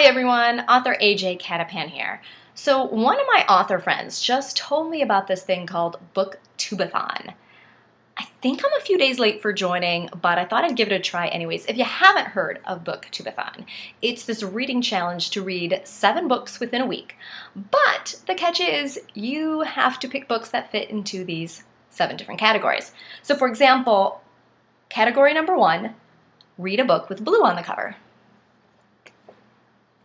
everyone, author AJ Catapan here. So one of my author friends just told me about this thing called BookTubeAthon. I think I'm a few days late for joining, but I thought I'd give it a try anyways. If you haven't heard of BookTubeAthon, it's this reading challenge to read 7 books within a week. But the catch is you have to pick books that fit into these 7 different categories. So for example, category number 1, read a book with blue on the cover.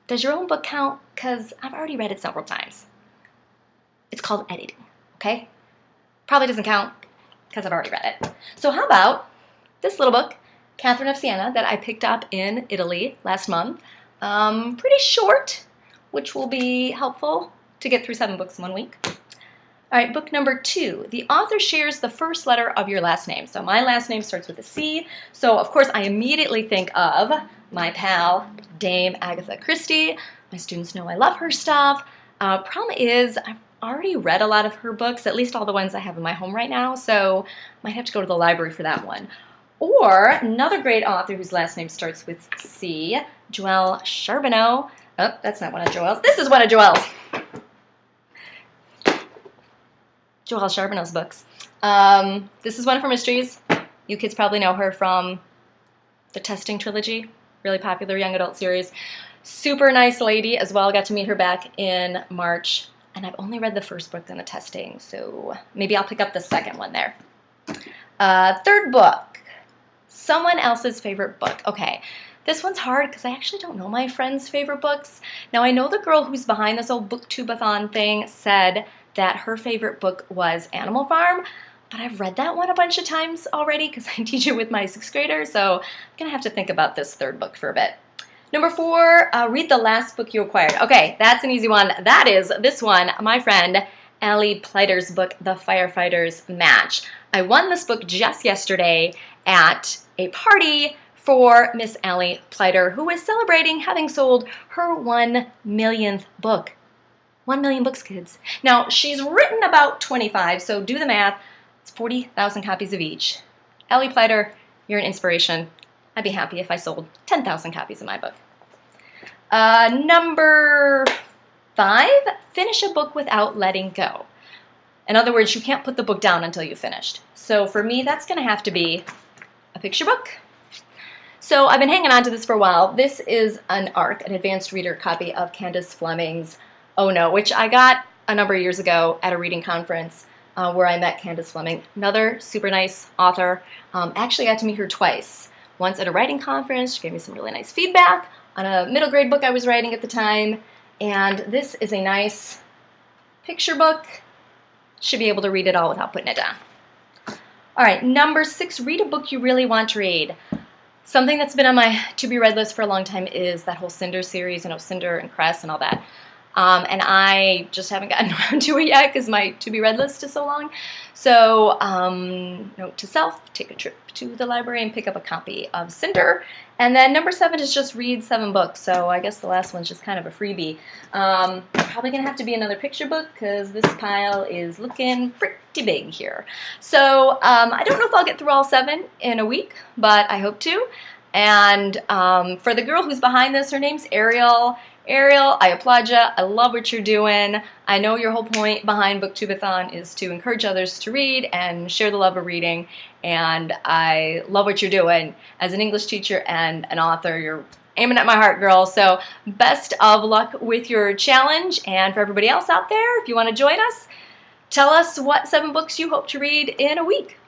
Does your own book count? Because I've already read it several times. It's called editing, okay? Probably doesn't count because I've already read it. So how about this little book, Catherine of Siena, that I picked up in Italy last month. Pretty short, which will be helpful to get through 7 books in 1 week. All right, book number 2. The author shares the first letter of your last name. So my last name starts with a C. So of course I immediately think of my pal, Dame Agatha Christie. My students know I love her stuff. Problem is, I've already read a lot of her books, at least all the ones I have in my home right now, so might have to go to the library for that one. Or another great author whose last name starts with C, Joelle Charbonneau. Oh, that's not one of Joelle's. This is one of Joelle's. Joelle Charbonneau's books. This is one of her mysteries. You kids probably know her from the Testing trilogy, really popular young adult series. Super nice lady as well. Got to meet her back in March, and I've only read the first book in the Testing, so maybe I'll pick up the second one there. Third book, someone else's favorite book. Okay, this one's hard because I actually don't know my friend's favorite books. Now I know the girl who's behind this old BookTubeathon thing said that her favorite book was Animal Farm, but I've read that one a bunch of times already because I teach it with my 6th graders, so I'm going to have to think about this third book for a bit. Number 4, read the last book you acquired. Okay, that's an easy one. That is this one, my friend Allie Pleiter's book, The Firefighter's Match. I won this book just yesterday at a party for Miss Allie Pleiter, who is celebrating having sold her 1 millionth book. 1 million books, kids. Now, she's written about 25, so do the math. It's 40,000 copies of each. Allie Pleiter, you're an inspiration. I'd be happy if I sold 10,000 copies of my book. Number 5, finish a book without letting go. In other words, you can't put the book down until you've finished. So for me, that's going to have to be a picture book. So I've been hanging on to this for a while. This is an ARC, an advanced reader copy of Candace Fleming's Oh No, which I got a number of years ago at a reading conference where I met Candace Fleming. Another super nice author. Actually got to meet her twice. Once at a writing conference, she gave me some really nice feedback on a middle grade book I was writing at the time. And this is a nice picture book. Should be able to read it all without putting it down. All right, number 6, read a book you really want to read. Something that's been on my to-be-read list for a long time is that whole Cinder series, Cinder and Cress and all that. And I just haven't gotten around to it yet because my to-be-read list is so long. So, note to self, take a trip to the library and pick up a copy of Cinder. And then number 7 is just read 7 books. So I guess the last one's just kind of a freebie. Probably going to have to be another picture book because this pile is looking pretty big here. So I don't know if I'll get through all 7 in a week, but I hope to. And for the girl who's behind this, her name's Ariel. Ariel, I applaud you. I love what you're doing. I know your whole point behind BookTubeathon is to encourage others to read and share the love of reading. And I love what you're doing. As an English teacher and an author, you're aiming at my heart, girl. So best of luck with your challenge. And for everybody else out there, if you want to join us, tell us what 7 books you hope to read in a week.